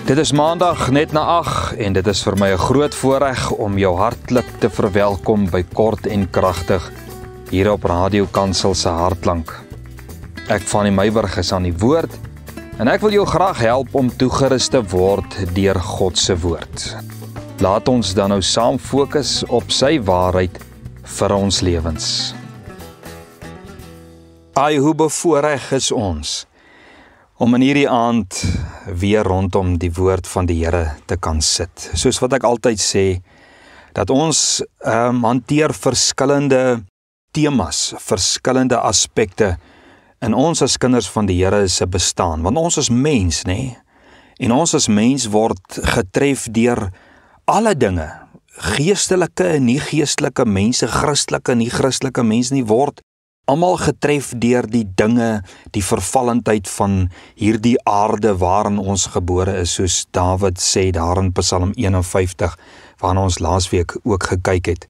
Dit is maandag net na 8 en dit is vir my 'n groot voorreg om jou hartlik te verwelkom by Kort en Kragtig hier op Radio Kansel se Hartklank. Ek Fanny Meyburg is aan die woord en ek wil jou graag help om toegerus te word deur God se woord. Laat ons dan nou saam fokus op sy waarheid vir ons lewens. Ai, hoe bevoorreg is ons om in hierdie aand weer rondom die woord van die Here te kan sit. Soos wat ek altyd sê, dat ons hanteer verskillende temas, verskillende aspekte in ons as kinders van die Here se bestaan. Want ons is mens, nê? En ons as mens word getref deur alle dinge. Geestelike en nie geestelike mense, Christelike en nie Christelike mense nie, word almal getref deur die dinge, die vervallendheid van hierdie aarde waarin ons gebore is, soos Dawid sê daar in Psalm 51, waarna ons laasweek ook gekyk het.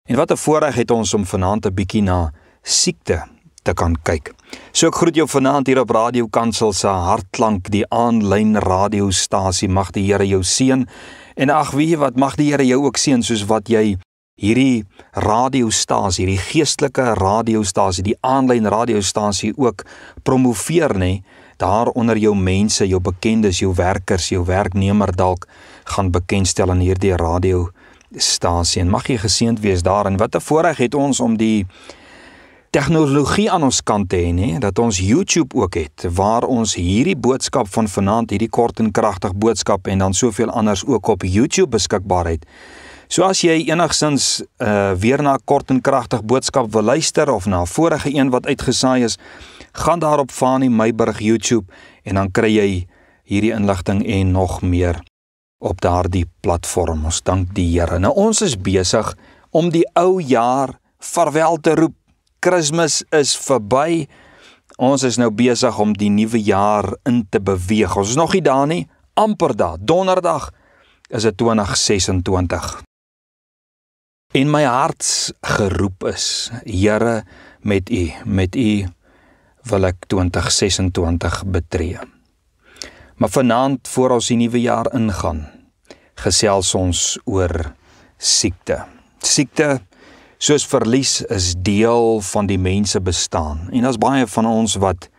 En wat 'n voorreg het ons om vanaand 'n bietjie na siekte te kan kyk. So ek groet jou vanaand hier op Radio Kansel se Hartklank, die aanlyn radiostasie. Mag die Here jou seën. En ag, weet jy wat, mag die Here jou ook seën soos wat jy hierdie radiostasie, die geestelike radiostasie, die aanlyn radiostasie ook promoveer, nê, daar onder jou mense, jou bekendes, jou werkers, jou werknemer dalk gaan bekendstel in hierdie radiostasie. En mag jy geseënd wees daar. En wat 'n voorreg het ons om die tegnologie aan ons kant te hê, nê, dat ons YouTube ook het, waar ons hierdie boodskap van vanaand, hierdie kort en kragtig boodskap en dan soveel anders ook op YouTube beskikbaar het. So as jy enigsins weer na 'n kort en kragtig boodskap wil luister of na 'n vorige een wat uitgesaai is, gaan daar op Fanny Meyburg YouTube en dan kry jy hierdie inligting en nog meer op daardie platform. Ons dank die Here. Nou ons is besig om die ou jaar vaarwel te roep. Kersfees is verby. Ons is nou besig om die nuwe jaar in te beweeg. Ons is nog nie daar nie, amper daar. Donderdag is dit 2026. En my hartsgeroep is, Here, met U wil ek 2026 betree. Maar vanaand, voor ons die nuwe jaar ingaan, gesels ons oor siekte. Siekte, soos verlies, is deel van die mense bestaan. En daar's baie van ons wat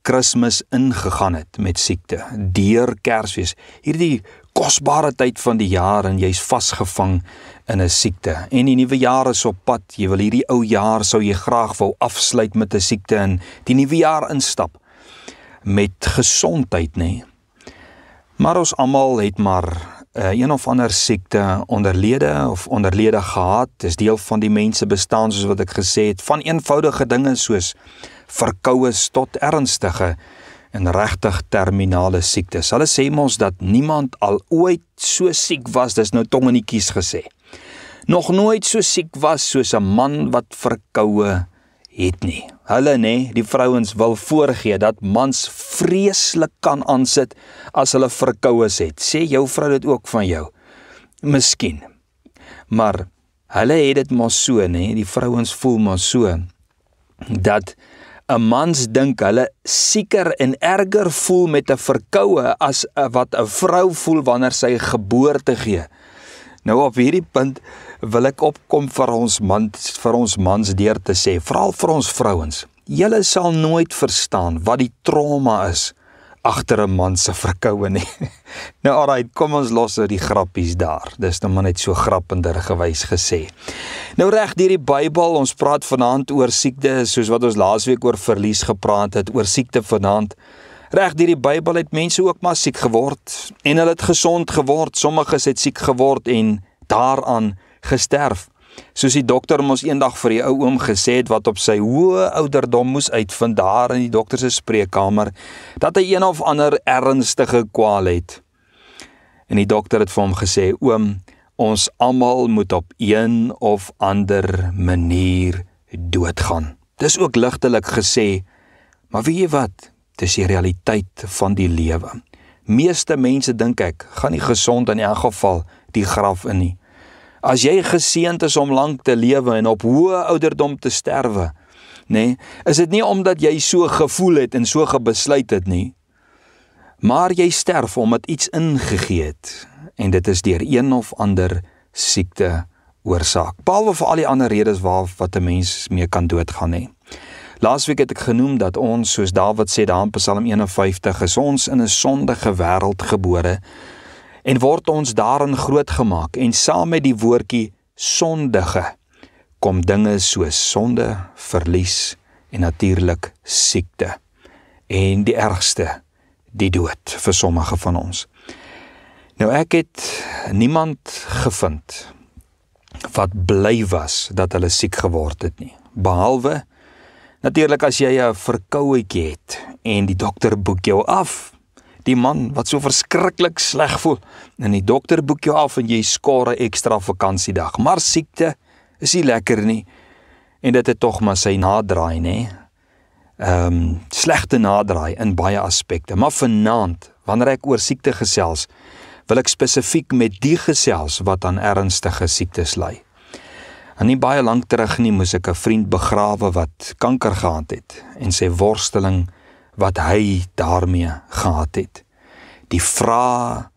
Kersfees ingegaan het met siekte, deur Kersfees, hierdie kosbare tyd van die jaar en jy's vasgevang in 'n siekte. En die nuwe jaar is op pad, jy wil hierdie ou jaar, sou jy graag wou afsluit met 'n siekte en die nuwe jaar instap met gesondheid, nê. Maar ons almal het maar een of ander siekte onderlede gehad. Dis deel van die mense bestaan, soos wat ek gesê het, van eenvoudige dinge soos verkoues tot ernstige en regtig terminale siektes. Hulle sê mos dat niemand al ooit so siek was, dis nou tong in die kies gesê, nog nooit so siek was soos 'n man wat verkoue het nie. Hulle, nê, die vrouens wil voorgee dat mans vreeslik kan aansit as hulle verkoues het. Sê jou vrou dit ook van jou? Miskien. Maar hulle het dit mos so, nê, die vrouens voel mos so, dat 'n mans dink hulle sieker en erger voel met 'n verkoue as wat 'n vrou voel wanneer sy geboorte gee. Nou op hierdie punt wil ek opkom vir ons mans deur te sê, veral vir ons vrouens, julle sal nooit verstaan wat die trauma is agter 'n man se verkoue nie. Nou alright, kom ons los nou die grappies daar. Dis nou maar net so grappendergewys gesê. Nou reg deur die Bybel, ons praat vanaand oor siekte, soos wat ons laasweek oor verlies gepraat het, oor siekte vanaand. Reg deur die Bybel het mense ook maar siek geword en hulle het gesond geword. Sommiges het siek geword en daaraan gesterf. Soos die dokter mos eendag vir die ou oom gesê het wat op sy hoë ouderdom moes uitvind daar in die dokter se spreekkamer, dat hy een of ander ernstige kwaal het. En die dokter het vir hom gesê, oom, ons almal moet op een of ander manier doodgaan. Dis ook ligtelik gesê, maar weet jy wat? Dis die realiteit van die lewe. Meeste mense, dink ek, gaan nie gesond in elk geval die graf in nie. As jy geseënd is om lank te lewe en op hoë ouderdom te sterwe, nê, is dit nie omdat jy so gevoel het en so gebesluit het nie. Maar jy sterf omdat iets ingegee het, en dit is deur een of ander siekte oorsaak. Behalwe vir al die ander redes wat 'n mens mee kan doodgaan nie. Laasweek het ek genoem dat ons, soos Dawid sê daar in Psalm 51, is ons in 'n sondige wêreld gebore en word ons daarin grootgemaak, en saam met die woordjie sondige kom dinge soos sonde, verlies en natuurlik siekte. En die ergste, die dood vir sommige van ons. Nou ek het niemand gevind wat bly was dat hulle siek geword het nie. Behalwe, natuurlik as jy 'n verkouetjie het en die dokter boek jou af. Die man wat so verskriklik sleg voel, en die dokter boek jou af en jy skaar 'n ekstra vakansiedag. Maar siekte is nie lekker nie, en dit het tog maar sy nadraai, nê? Slegte nadraai in baie aspekte. Maar vanaand, wanneer ek oor siekte gesels, wil ek spesifiek met die gesels wat aan ernstige siektes ly. En nie baie lank terug nie moes ek 'n vriend begrawe wat kanker gehad het, en sy worsteling wat hy daarmee gehad het. Die vrae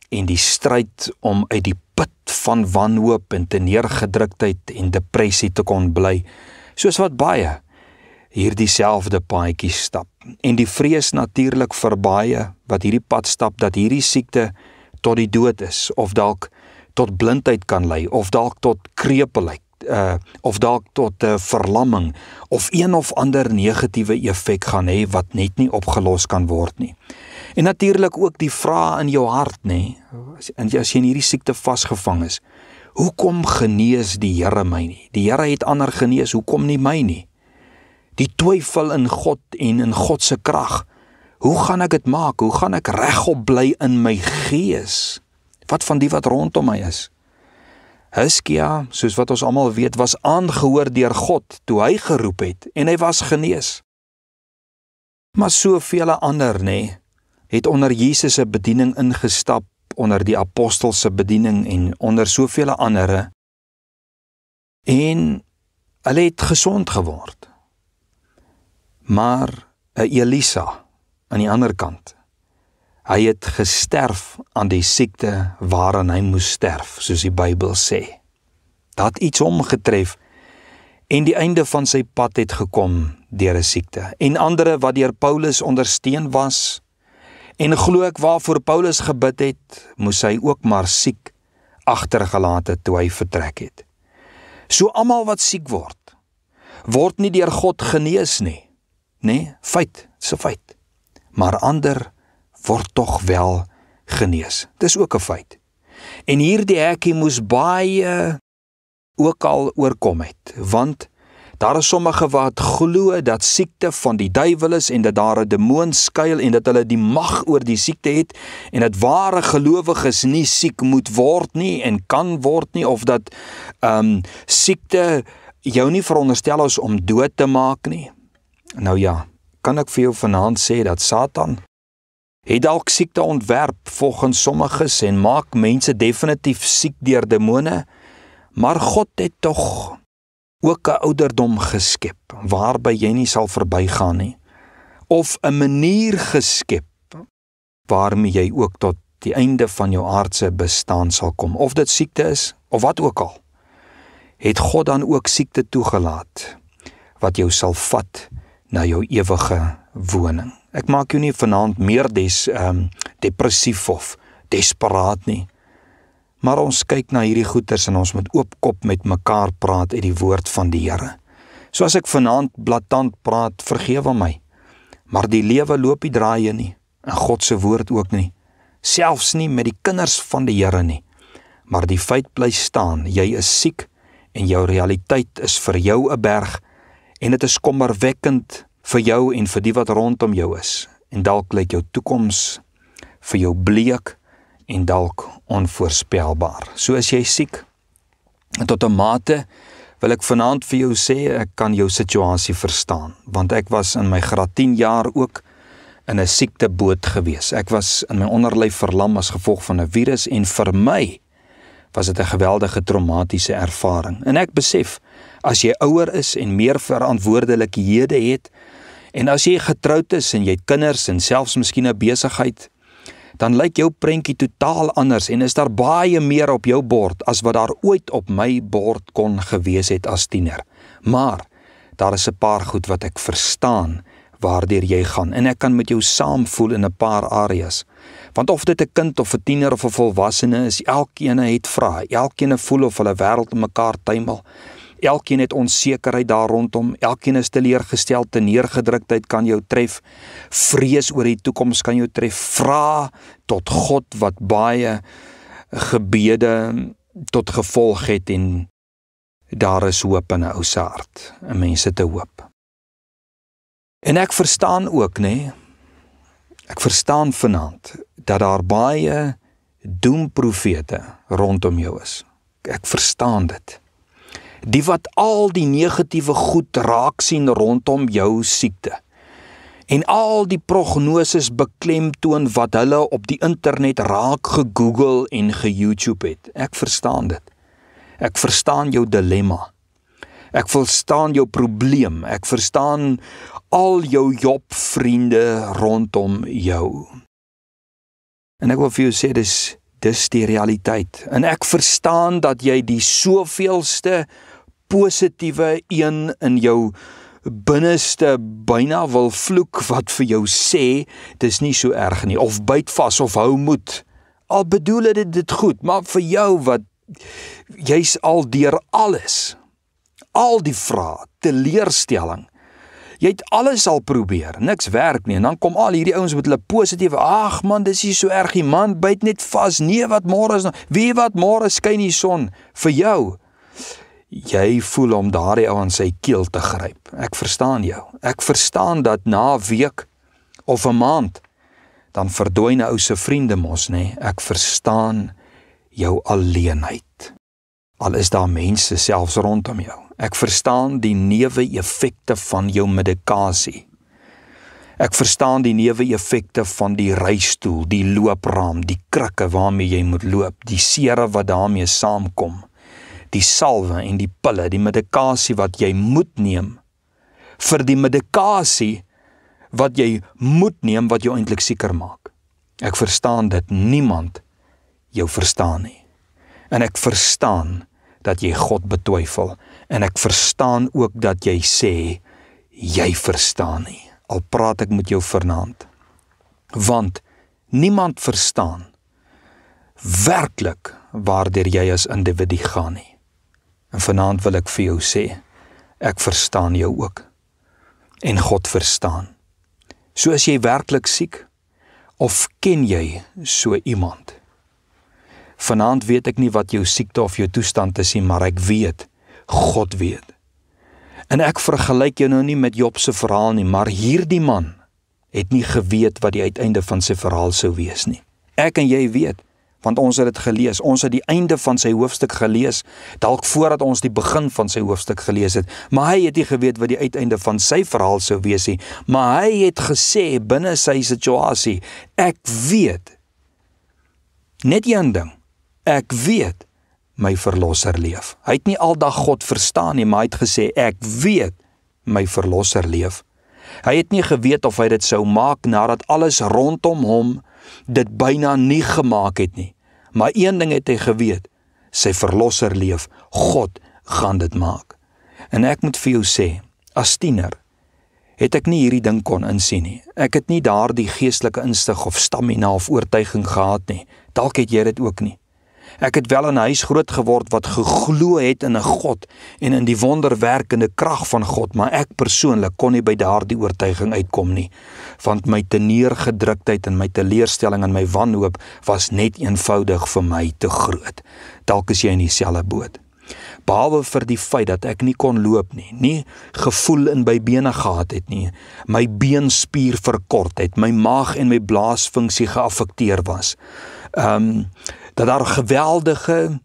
en die stryd om uit die put van wanhoop en teneergedruktheid en depressie te kon bly, soos wat baie hierdie selfde paadjie stap. En die vrees natuurlik vir baie wat hierdie pad stap, dat hierdie siekte tot die dood is, of dalk tot blindheid kan lei, of dalk tot krepeelheid, of dalk tot verlamming, of een of ander negatiewe effek gaan hê wat net nie opgelos kan word nie. En natuurlik ook die vraag in jou hart, nê, en as jy in hierdie siekte vasgevang is, hoekom genees die Here my nie? Die Here het ander genees, hoekom nie my nie? Die twyfel in God en in God se krag. Hoe gaan ek dit maak? Hoe gaan ek regop bly in my gees? Wat van die wat rondom my is? Hizkia, soos wat ons almal weet, was aangehoor deur God toe hy geroep het, en hy was genees. Maar soveel ander, nê, het onder Jesus se bediening ingestap, onder die apostel se bediening en onder soveel andere, en hulle het gesond geword. Maar 'n Elisa aan die ander kant, hy het gesterf aan die siekte waaraan hy moes sterf, soos die Bybel sê. Dat iets omgetref, en die einde van sy pad het gekom deur 'n siekte. En ander wat deur Paulus ondersteun was, en glo ek waarvoor Paulus gebid het, moes hy ook maar siek agtergelaat het toe hy vertrek het. So almal wat siek word nie deur God genees nie. Nee, feit, dis 'n feit. Maar ander word tog wel genees. Dis ook 'n feit. En hierdie hekkie moes baie ook al oorkom het, want daar is sommige wat glo dat siekte van die duiwel is, en dat daar 'n demoon skuil, en dat hulle die mag oor die siekte het, en dat ware gelowiges nie siek moet word nie, en kan word nie, of dat siekte jou nie veronderstel is om dood te maak nie. Nou ja, kan ek vir jou vanaand sê dat Satan het dalk siekte ontwerp volgens sommiges en maak mense definitief siek deur demone, maar God het tog ook 'n ouderdom geskep waarby jy nie sal verbygaan nie, of 'n manier geskep waarmee jy ook tot die einde van jou aardse bestaan sal kom, of dit siekte is of wat ook al. Het God dan ook siekte toegelaat wat jou sal vat na jou ewige woning. Ek maak jou nie vanaand meer depressief of desperaat nie, maar ons kyk na hierdie goeters en ons moet oop kop met mekaar praat uit die woord van die Here. So as ek vanaand blaatant praat, vergewe my, maar die lewe loop nie draaie nie, en God se woord ook nie, selfs nie met die kinders van die Here nie, maar die feit bly staan, jy is siek, en jou realiteit is vir jou 'n berg, en dit is kommerwekkend vir jou en vir die wat rondom jou is, en dalk lyk jou toekoms vir jou bleek, en dalk onvoorspelbaar. So as jy siek, en tot 'n mate wil ek vanaand vir jou sê, ek kan jou situasie verstaan, want ek was in my graad 10 jaar ook in 'n siekteboot gewees. Ek was in my onderlyf verlam as gevolg van 'n virus, en vir my was dit 'n geweldige traumatiese ervaring. En ek besef, as jy ouer is en meer verantwoordelikhede het, en as jy getroud is en jy het kinders en selfs miskien 'n besigheid, dan lyk jou prentjie totaal anders en is daar baie meer op jou bord as wat daar ooit op my bord kon gewees het as tiener. Maar daar is 'n paar goed wat ek verstaan waardeur jy gaan en ek kan met jou saamvoel in 'n paar areas. Want of dit 'n kind of 'n tiener of 'n volwassene is, elkeen het vrae, elkeen voel of hulle wêreld in mekaar tuimel. Elkeen het onsekerheid daar rondom, elkeen is teleurgestel, neergedruktheid kan jou tref, vrees oor die toekoms kan jou tref, vra tot God wat baie gebede tot gevolg het en daar is hoop in 'n ou se hart, en mense te hoop. En ek verstaan ook, ek verstaan vanaand dat daar baie doemprofete rondom jou is. Ek verstaan dit. Die wat al die negatiewe goed raak sien rondom jou siekte. En al die prognoses beklemtoon wat hulle op die internet raak gegoogel en ge-YouTube het. Ek verstaan dit. Ek verstaan jou dilemma. Ek verstaan jou probleem. Ek verstaan al jou jobvriende rondom jou. En ek wil vir jou sê, dis die realiteit. En ek verstaan dat jy die soveelste positiewe een in jou binneste byna wil vloek wat vir jou sê, dis nie so erg nie, of byt vas of hou moed. Al bedoel dit goed, maar vir jou wat, jy's al deur alles, al die vrae, teleurstelling, jy het alles al probeer, niks werk nie, en dan kom al hierdie ouens met hulle positiewe, ag man, dis nie so erg nie, man, byt net vas, nee wat môre is, wie wat môre skyn die son, vir jou, jy voel om daardie ou aan sy keel te gryp. Ek verstaan jou. Ek verstaan dat na 'n week of 'n maand, dan verdwyn 'n ou se vriende mos, Ek verstaan jou alleenheid. Al is daar mense selfs rondom jou. Ek verstaan die neeweffekte van jou medikasie. Ek verstaan die neeweffekte van die reistool, die loopraam, die krikke waarmee jy moet loop, die sere wat daarmee saamkom. Die salwe en die pille, die medikasie wat jy moet neem, vir die medikasie wat jy moet neem, wat jou eintlik sieker maak. Ek verstaan dit, niemand jou verstaan nie. En ek verstaan dat jy God betwyfel, en ek verstaan ook dat jy sê, jy verstaan nie, al praat ek met jou vanaand. Want niemand verstaan werklik waardeur jy as individu gaan nie. En vanaand wil ek vir jou sê, ek verstaan jou ook. En God verstaan. So is jy werklik siek, of ken jy so iemand? Vanaand weet ek nie wat jou siekte of jou toestand is nie, maar ek weet, God weet. En ek vergelyk jou nou nie met Job se verhaal nie, maar hierdie man het nie geweet wat die uiteinde van sy verhaal sou wees nie. Ek en jy weet, want ons het dit gelees, ons het die einde van sy hoofstuk gelees, dalk voordat ons die begin van sy hoofstuk gelees het, maar hy het nie geweet wat die uiteinde van sy verhaal sou wees nie, maar hy het gesê binne sy situasie, ek weet, net een ding, ek weet, my verlosser leef. Hy het nie aldag God verstaan nie, maar hy het gesê, ek weet, my verlosser leef. Hy het nie geweet of hy dit sou maak, nadat alles rondom hom dit byna nie gemaak het nie. Maar een ding het hy geweet, sy verlosser leef, God gaan dit maak. En ek moet vir jou sê, as tiener, het ek nie hierdie ding kon insien nie. Ek het nie daardie geestelike instig of stamina of oortuiging gehad nie. Dalk het jy dit ook nie. Ek het wel in 'n huis groot geword wat geglo het in 'n God en in die wonderwerkende krag van God, maar ek persoonlik kon nie by daardie oortuiging uitkom nie, want my neergedruktheid en my teleurstelling en my wanhoop was net eenvoudig vir my te groot. Dalk is jy in dieselfde boot. Behalwe vir die feit dat ek nie kon loop nie gevoel in my bene gehad het nie, my beenspier verkort het, my maag en my blaasfunksie geaffekteer was. Dat daar geweldige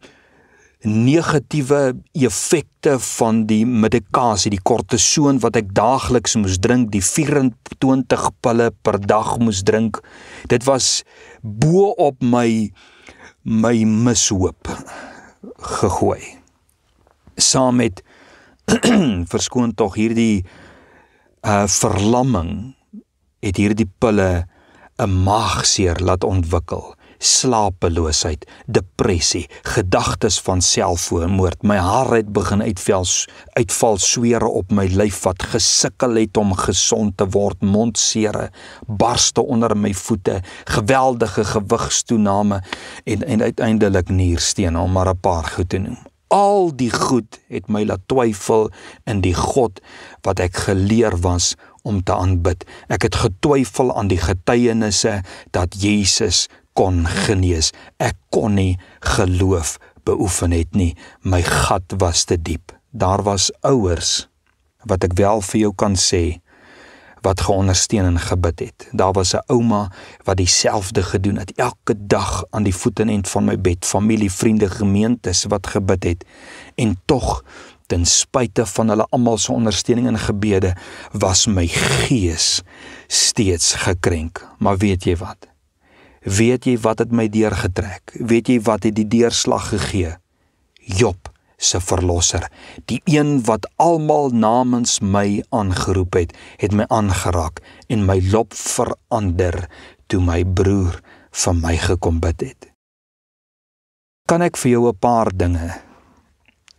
negatiewe effekte van die medikasie, die kortison wat ek daagliks moes drink, die 24 pille per dag moes drink, dit was bo op my mishoop gegooi. Saam met, verskoon tog, hierdie verlamming, het hierdie pille 'n maagseer laat ontwikkel, slapeloosheid, depressie, gedagtes van selfmoord. My hare het begin uitval, swere op my lyf wat gesukkel het om gesond te word, mondsere, barste onder my voete, geweldige gewigstoename en uiteindelik nierstene, om maar 'n paar goed te noem. Al die goed het my laat twyfel in die God wat ek geleer was om te aanbid. Ek het getwyfel aan die getuienisse dat Jesus kon genees. Ek kon nie geloof beoefen het nie. My gat was te diep. Daar was ouers, wat ek wel vir jou kan sê, wat geondersteun en gebid het. Daar was 'n ouma wat dieselfde gedoen het, elke dag aan die voetenend van my bed, familie, vriende, gemeentes wat gebid het, en tog, ten spyte van hulle almal se ondersteuning en gebede, was my gees steeds gekrenk. Maar weet jy wat? Weet jy wat het my deurgetrek? Weet jy wat het die deurslag gegee? Job se verlosser, die een wat almal namens my aangeroep het my aangeraak en my lot verander toe my broer vir my gekom bid het. Kan ek vir jou 'n paar dinge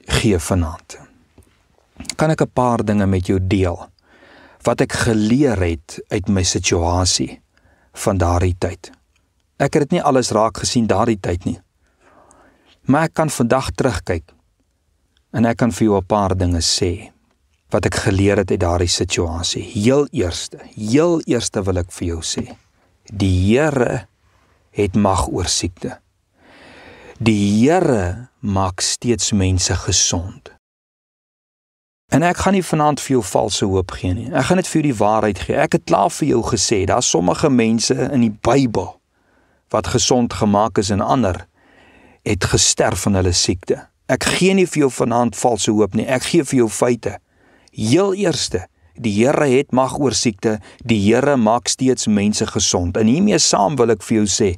gee vanaand? Kan ek 'n paar dinge met jou deel wat ek geleer het uit my situasie van daardie tyd? Ek het dit nie alles raak gesien daardie tyd nie, maar ek kan vandag terugkyk en ek kan vir jou 'n paar dinge sê wat ek geleer het uit daardie situasie. Heel eerste wil ek vir jou sê, die Here het mag oor siekte. Die Here maak steeds mense gesond. En ek gaan nie vanaand vir jou valse hoop gee nie. Ek gaan net vir jou die waarheid gee. Ek het klaar vir jou gesê, daar is sommige mense in die Bybel wat gesond gemaak is en ander het gesterf van hulle siekte. Ek gee nie vir jou vanaand valse hoop nie, ek gee vir jou feite. Heel eerste, die Here het mag oor siekte, die Here maak steeds mense gesond. En hiermee saam wil ek vir jou sê,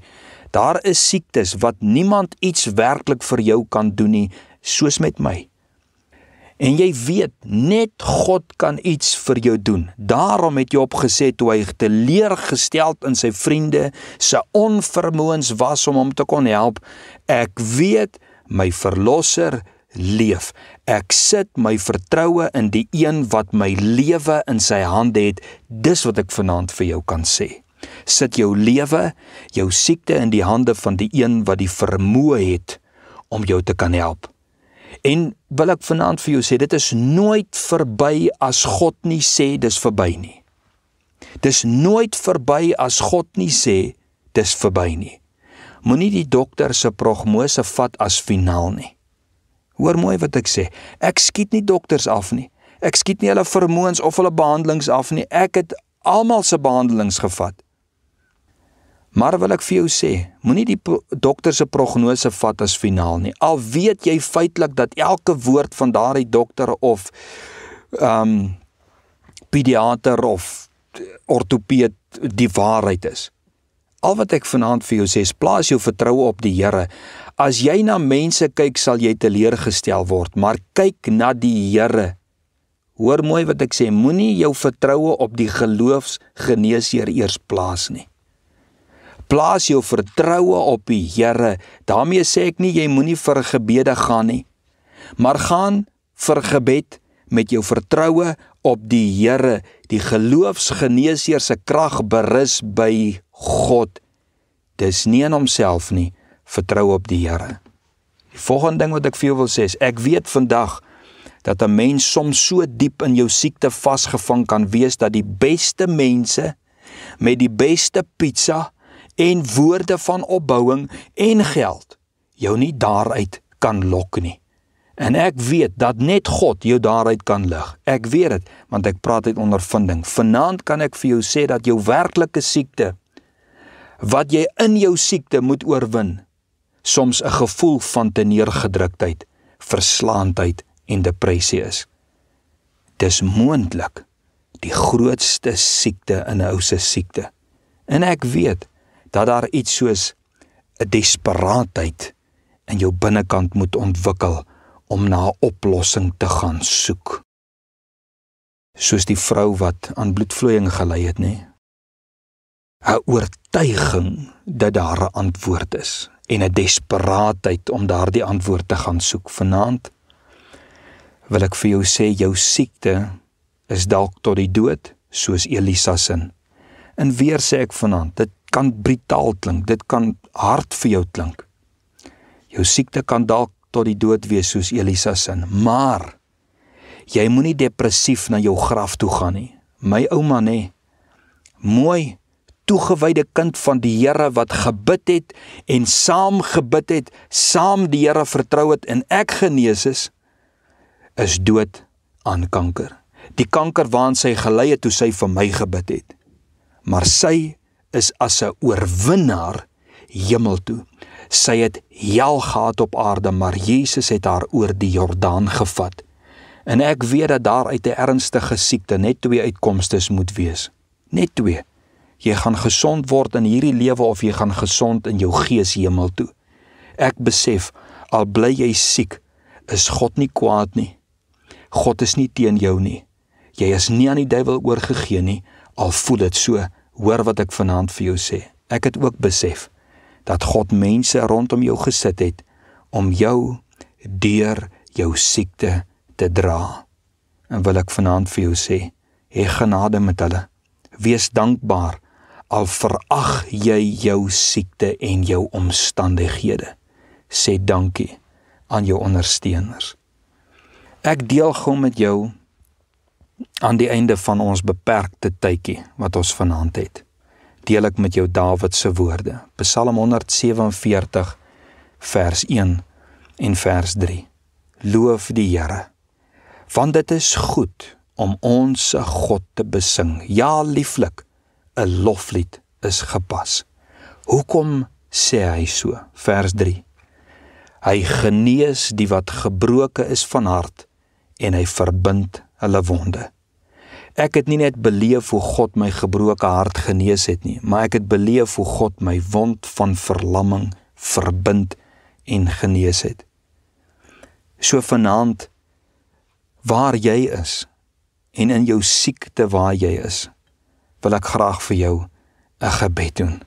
daar is siektes wat niemand iets werklik vir jou kan doen nie, soos met my. En jy weet, net God kan iets vir jou doen. Daarom het Job gesê, toe hy teleurgesteld in sy vriende, sy onvermoëns was om hom te kon help, ek weet, my verlosser leef. Ek sit my vertroue in die een wat my lewe in sy hande het. Dis wat ek vanaand vir jou kan sê. Sit jou lewe, jou siekte in die hande van die een wat die vermoë het om jou te kan help. En wil ek vanaand vir jou sê, dit is nooit verby as God nie sê, dis verby nie. Dis nooit verby as God nie sê, dis verby nie. Moenie die dokter se prognose vat as finaal nie. Hoor mooi wat ek sê, ek skiet nie dokters af nie. Ek skiet nie hulle vermoëns of hulle behandelings af nie. Ek het almal se behandelings gevat. Maar wil ek vir jou sê, moenie die dokter se prognose vat as finaal nie. Al weet jy feitelik dat elke woord van daardie dokter of pediater of ortopeed die waarheid is. Al wat ek vanaand vir jou sê, is plaas jou vertroue op die Here. As jy na mense kyk, sal jy teleurgestel word, maar kyk na die Here. Hoor mooi wat ek sê, moenie jou vertroue op die geloofsgeneesheer eers plaas nie. Plaas jou vertroue op die Here. Daarmee sê ek nie, jy moenie vir gebede gaan nie, maar gaan vir gebed met jou vertroue op die Here. Die geloofsgeneesheer se krag berus by God. Dis nie in homself nie, vertrou op die Here. Die volgende ding wat ek vir jou wil sê is, ek weet vandag dat 'n mens soms so diep in jou siekte vasgevang kan wees, dat die beste mense met die beste pizza en woorde van opbouing en geld jou nie daaruit kan lok nie. En ek weet dat net God jou daaruit kan lig. Ek weet dit, want ek praat uit ondervinding. Vanaand kan ek vir jou sê dat jou werklike siekte, wat jy in jou siekte moet oorwin, soms 'n gevoel van teneergedruktheid, verslaandheid en depressie is. Dis moontlik die grootste siekte in 'n ou se siekte. En ek weet dat daar iets soos 'n desperaatheid in jou binnekant moet ontwikkel om na 'n oplossing te gaan soek. Soos die vrou wat aan bloedvloeiing gely het, nê? 'n oortuiging dat daar 'n antwoord is en 'n desperaatheid om daardie antwoord te gaan soek. Vanaand wil ek vir jou sê, jou siekte is dalk tot die dood, soos Elisa sin. En weer sê ek vanaand, dit kan brutaal klink, dit kan hard vir jou klink. Jou siekte kan dalk tot die dood wees, soos Elisa sin, maar jy moenie depressief na jou graf toe gaan nie. My ouma nê, mooi, toegewyde kind van die Here wat gebid het en saam gebid het, saam die Here vertrou het en ek genees is dood aan kanker. Die kanker waaraan sy gelei het toe sy vir my gebid het. Maar sy is as 'n oorwinnaar hemel toe. Sy het hel gehad op aarde, maar Jesus het haar oor die Jordaan gevat. En ek weet dat daar uit 'n ernstige siekte net 2 uitkomstes moet wees. Net 2. Jy gaan gesond word in hierdie lewe of jy gaan gesond in jou gees hemel toe. Ek besef, al bly jy siek, is God nie kwaad nie. God is nie teen jou nie. Jy is nie aan die duiwel oorgegee nie, al voel dit so. Hoor wat ek vanaand vir jou sê. Ek het ook besef dat God mense rondom jou gesit het om jou deur jou siekte te dra. En wil ek vanaand vir jou sê, hê genade met hulle. Wees dankbaar, al verag jy jou siekte en jou omstandighede. Sê dankie aan jou ondersteuners. Ek deel gou met jou aan die einde van ons beperkte tydjie wat ons vanaand het. Deel ek met jou Dawid se woorde. Psalm 147 vers 1 en vers 3. Loof die Here, want dit is goed om ons God te besing. Ja, lieflik, 'n loflied is gepas. Hoekom sê hy so? Vers 3. Hy genees die wat gebroke is van hart en hy verbind hulle wonde. Ek het nie net beleef hoe God my gebroke hart genees het nie, maar ek het beleef hoe God my wond van verlamming verbind en genees het. So vanaand, waar jy is, en in jou siekte waar jy is, wil ek graag vir jou 'n gebed doen.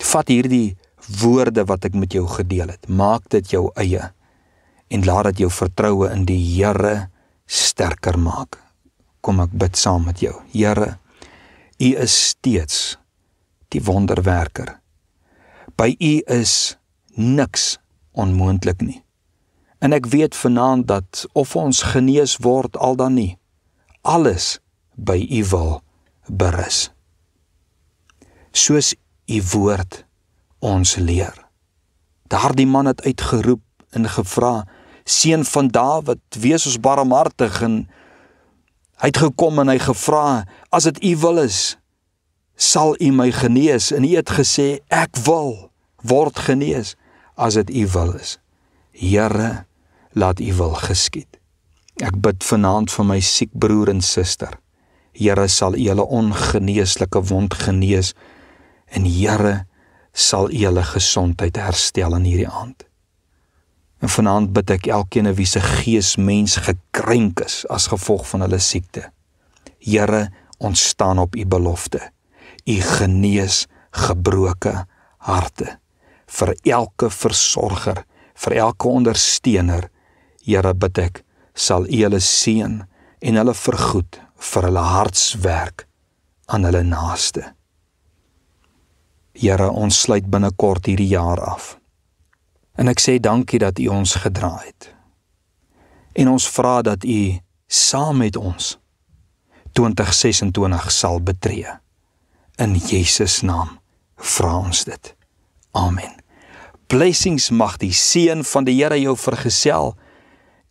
Vat hierdie woorde wat ek met jou gedeel het, maak dit jou eie, en laat dit jou vertroue in die Here sterker maak. Kom ek bid saam met jou. Here, U is steeds die wonderwerker. By U is niks onmoontlik nie. En ek weet vanaand dat of ons genees word al dan nie, alles by U wil berus. Soos U woord ons leer. Daardie man het uitgeroep en gevra, Seun van Dawid, wees ons barmhartig, en hy het gekom en hy gevra, as dit U wil is, sal U my genees, en U het gesê, ek wil word genees, as dit U wil is. Here, laat U wil geskied. Ek bid vanaand vir my siek broer en suster. Here, sal U hulle ongeneeslike wond genees, en Here, sal U hulle gesondheid herstel in hierdie aand. En vanaand bid ek elkeen wie se gees mens gekrenk is as gevolg van hulle siekte. Here, ons staan op U belofte. U genees gebroke harte. Vir elke versorger, vir elke ondersteuner, Here, bid ek, sal U hulle seën en hulle vergoed vir hulle hartswerk aan hulle naaste. Here, ons sluit binnekort hierdie jaar af. En ek sê dankie dat U ons gedra het. En ons vra dat U saam met ons 2026 sal betree. In Jesus naam vra ons dit. Amen. Blessings, mag die seën van die Here jou vergesel.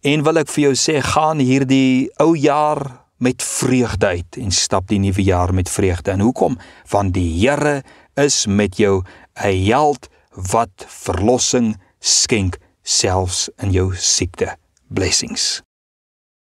En wil ek vir jou sê, gaan hierdie ou jaar met vreugde uit en stap die nuwe jaar met vreugde. En hoekom? Want die Here is met jou, 'n held wat verlossing skenk selfs in jou siekte. Blessings.